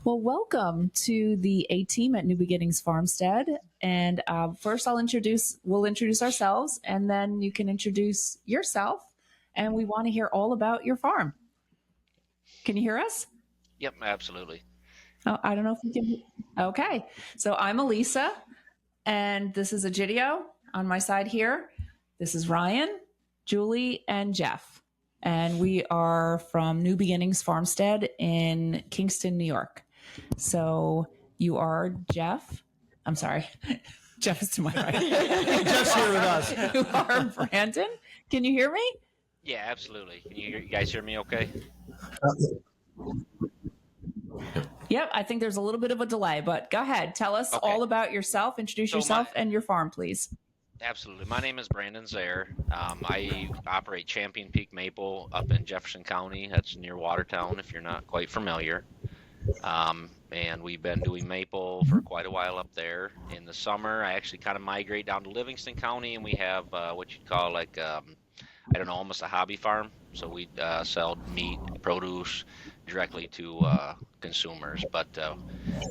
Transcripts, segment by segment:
Well, welcome to the A Team at New Beginnings Farmstead. And first, we'll introduce ourselves, and then you can introduce yourself. And we want to hear all about your farm. Can you hear us? Yep, absolutely. Oh, I don't know if we can. Okay, so I'm Elisa, and this is Egidio on my side here. This is Ryan, Julie, and Jeff. And we are from New Beginnings Farmstead in Kingston, New York. So you are Jeff. I'm sorry. Jeff is to my right. Jeff's here with us. You are Brandon. Can you hear me? Yeah, absolutely. Can you guys hear me okay? Yep, I think there's a little bit of a delay, but go ahead. Tell us all about yourself. Introduce yourself and your farm, please. Absolutely. My name is Brandon Zaire. I operate Champion Peak Maple up in Jefferson County. That's near Watertown, if you're not quite familiar. And we've been doing maple for quite a while up there. In the summer, I actually kind of migrate down to Livingston County, and we have what you'd call like, I don't know, almost a hobby farm. So we sell meat, produce directly to consumers. But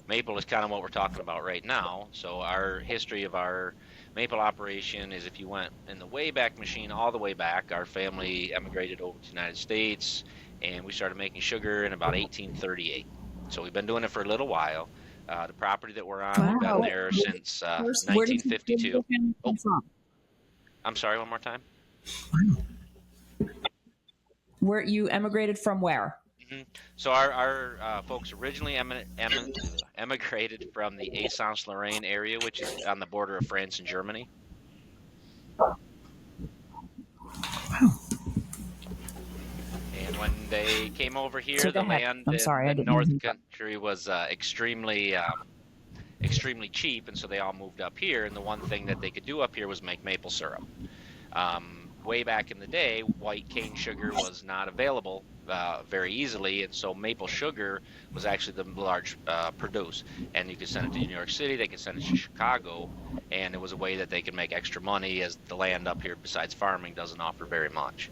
maple is kind of what we're talking about right now. So our history of our maple operation is, if you went in the Wayback Machine all the way back, our family emigrated over to the United States, and we started making sugar in about 1838. So we've been doing it for a little while. The property that we're on, we've been there since 1952. Oh, I'm sorry, one more time. Where you emigrated from where? Mm-hmm. So our folks originally emigrated from the Alsace-Lorraine area, which is on the border of France and Germany. Wow. And when they came over here, the land in the North Country was extremely cheap, and so they all moved up here. And the one thing that they could do up here was make maple syrup. Way back in the day, white cane sugar was not available very easily, and so maple sugar was actually the large produce. And you could send it to New York City, they could send it to Chicago, and it was a way that they could make extra money, as the land up here, besides farming, doesn't offer very much.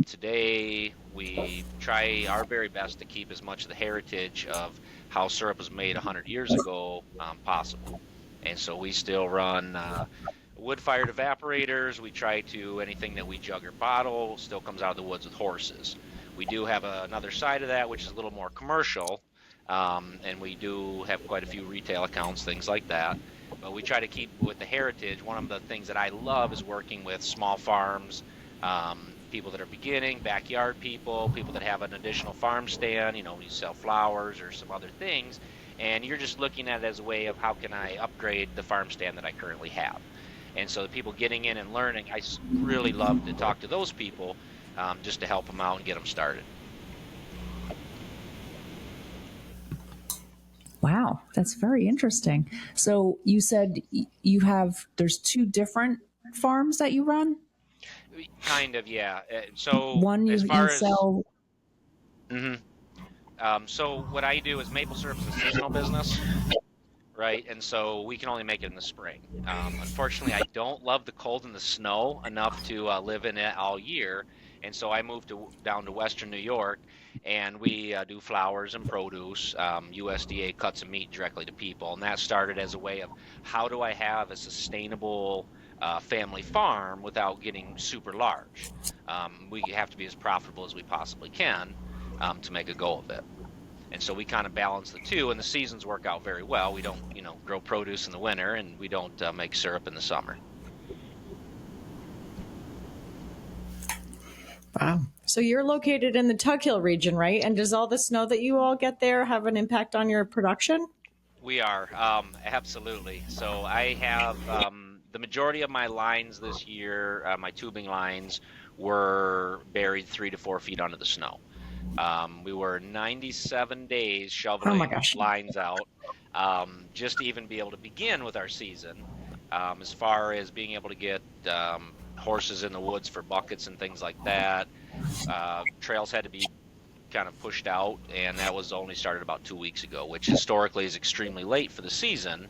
Today, we try our very best to keep as much of the heritage of how syrup was made 100 years ago possible. And so we still run wood-fired evaporators. We try to, anything that we jug or bottle still comes out of the woods with horses. We do have another side of that, which is a little more commercial, and we do have quite a few retail accounts, things like that. But we try to keep with the heritage. One of the things that I love is working with small farms, people that are beginning, backyard people that have an additional farm stand, you sell flowers or some other things, and you're just looking at it as a way of how can I upgrade the farm stand that I currently have. And so the people getting in and learning, I really love to talk to those people just to help them out and get them started. Wow, that's very interesting. So you said there's two different farms that you run? Kind of, yeah. So one you sell. So what I do is maple syrup is a seasonal business, right? And so we can only make it in the spring. Unfortunately, I don't love the cold and the snow enough to live in it all year. And so I moved down to Western New York, and we do flowers and produce. USDA cuts of meat directly to people. And that started as a way of, how do I have a sustainable family farm without getting super large? We have to be as profitable as we possibly can to make a go of it. And so we kind of balance the two, and the seasons work out very well. We don't, grow produce in the winter, and we don't make syrup in the summer. Wow. So you're located in the Tug Hill region, right? And does all the snow that you all get there have an impact on your production? We are, absolutely. So I have the majority of my lines this year, my tubing lines, were buried 3 to 4 feet under the snow. We were 97 days shoveling lines out just to even be able to begin with our season. As far as being able to get horses in the woods for buckets and things like that, trails had to be kind of pushed out, and that was only started about 2 weeks ago, which historically is extremely late for the season.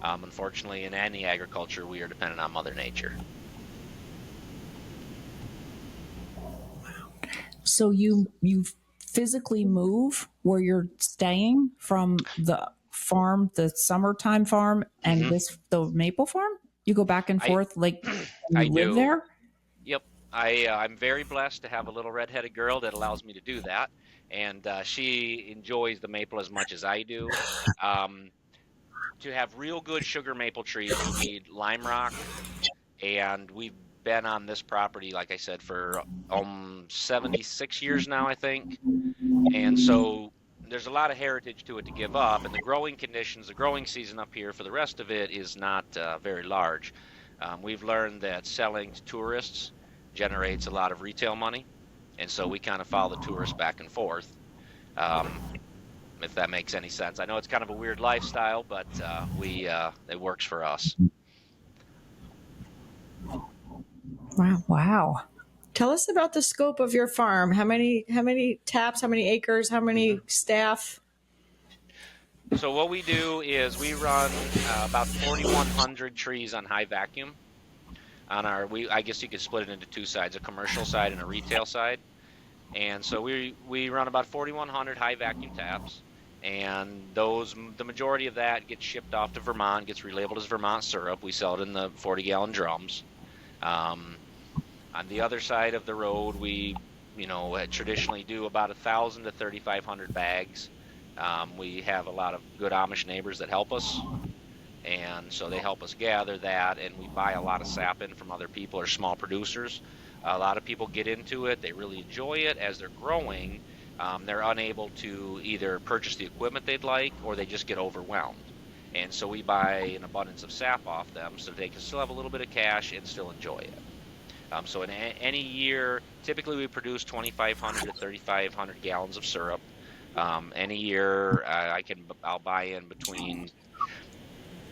Unfortunately, in any agriculture, we are dependent on Mother Nature. So you physically move where you're staying from the farm, the summertime farm, and Hmm. the maple farm? You go back and I forth like you I live do. there? Yep. I'm very blessed to have a little redheaded girl that allows me to do that, and she enjoys the maple as much as I do. Um, to have real good sugar maple trees, you need lime rock, and we've been on this property, like I said, for 76 years now, I think. And so there's a lot of heritage to it to give up, and the growing conditions, the growing season up here for the rest of it is not very large. We've learned that selling to tourists generates a lot of retail money, and so we kind of follow the tourists back and forth. Um, if that makes any sense. I know it's kind of a weird lifestyle, but it works for us. Wow. Wow. Tell us about the scope of your farm. How many taps, how many acres, how many staff? So what we do is we run about 4,100 trees on high vacuum. I guess you could split it into two sides: a commercial side and a retail side. And so we run about 4,100 high vacuum taps, and the majority of that gets shipped off to Vermont, gets relabeled as Vermont syrup. We sell it in the 40-gallon drums. Um, on the other side of the road, we traditionally do about 1,000 to 3,500 bags. We have a lot of good Amish neighbors that help us, and so they help us gather that, and we buy a lot of sap in from other people or small producers. A lot of people get into it. They really enjoy it. As they're growing, they're unable to either purchase the equipment they'd like, or they just get overwhelmed. And so we buy an abundance of sap off them so they can still have a little bit of cash and still enjoy it. So in any year, typically we produce 2,500 to 3,500 gallons of syrup. Any year, I'll buy in between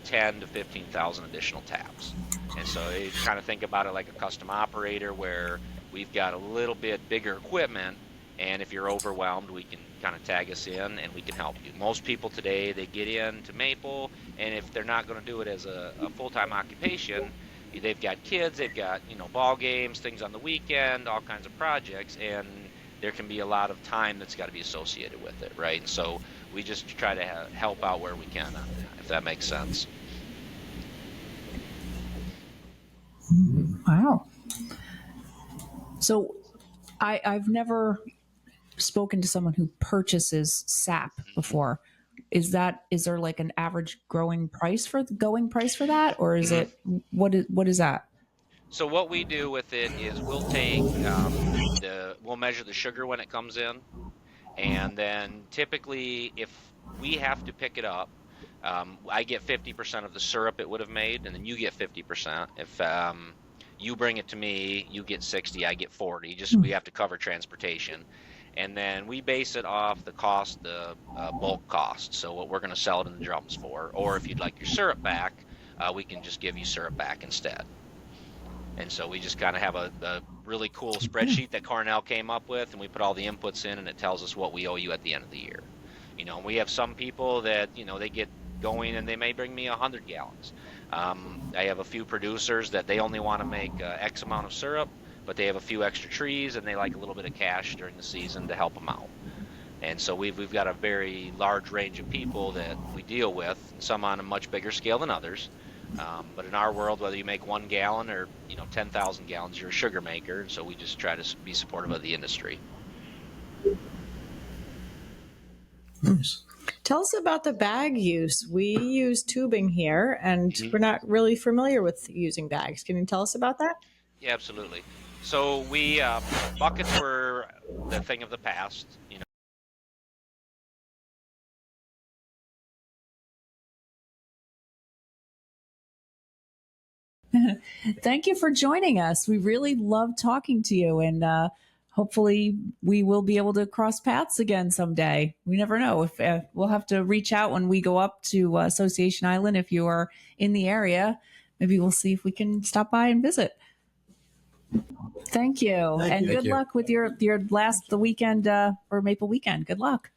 10 to 15,000 additional taps. And so you kind of think about it like a custom operator, where we've got a little bit bigger equipment, and if you're overwhelmed, we can kind of tag us in and we can help you. Most people today, they get into maple, and if they're not going to do it as a full-time occupation, they've got kids, they've got ball games, things on the weekend, all kinds of projects, and there can be a lot of time that's got to be associated with it, right? And so we just try to help out where we can on that, if that makes sense. Wow. So I've never spoken to someone who purchases sap before. Is there like an average going price for that, or is it what is that? So what we do with it is we'll take we'll measure the sugar when it comes in, and then typically if we have to pick it up, I get 50% of the syrup it would have made, and then you get 50%. If you bring it to me, you get 60, I get 40. Just we have to cover transportation, and then we base it off the cost, the bulk cost. So what we're going to sell it in the drums for, or if you'd like your syrup back, we can just give you syrup back instead. And so we just kind of have a really cool spreadsheet that Cornell came up with, and we put all the inputs in, and it tells us what we owe you at the end of the year. We have some people that, they get going and they may bring me 100 gallons. I have a few producers that they only want to make X amount of syrup, but they have a few extra trees and they like a little bit of cash during the season to help them out. And so we've got a very large range of people that we deal with, some on a much bigger scale than others. But in our world, whether you make 1 gallon or 10,000 gallons, you're a sugar maker. And so we just try to be supportive of the industry. Nice. Tell us about the bag use. We use tubing here, and we're not really familiar with using bags. Can you tell us about that? Yeah, absolutely. So we buckets were the thing of the past. Thank you for joining us. We really love talking to you, and hopefully we will be able to cross paths again someday. We never know. If we'll have to reach out when we go up to Association Island. If you are in the area, maybe we'll see if we can stop by and visit. Thank you, and good luck with your the weekend or Maple Weekend. Good luck.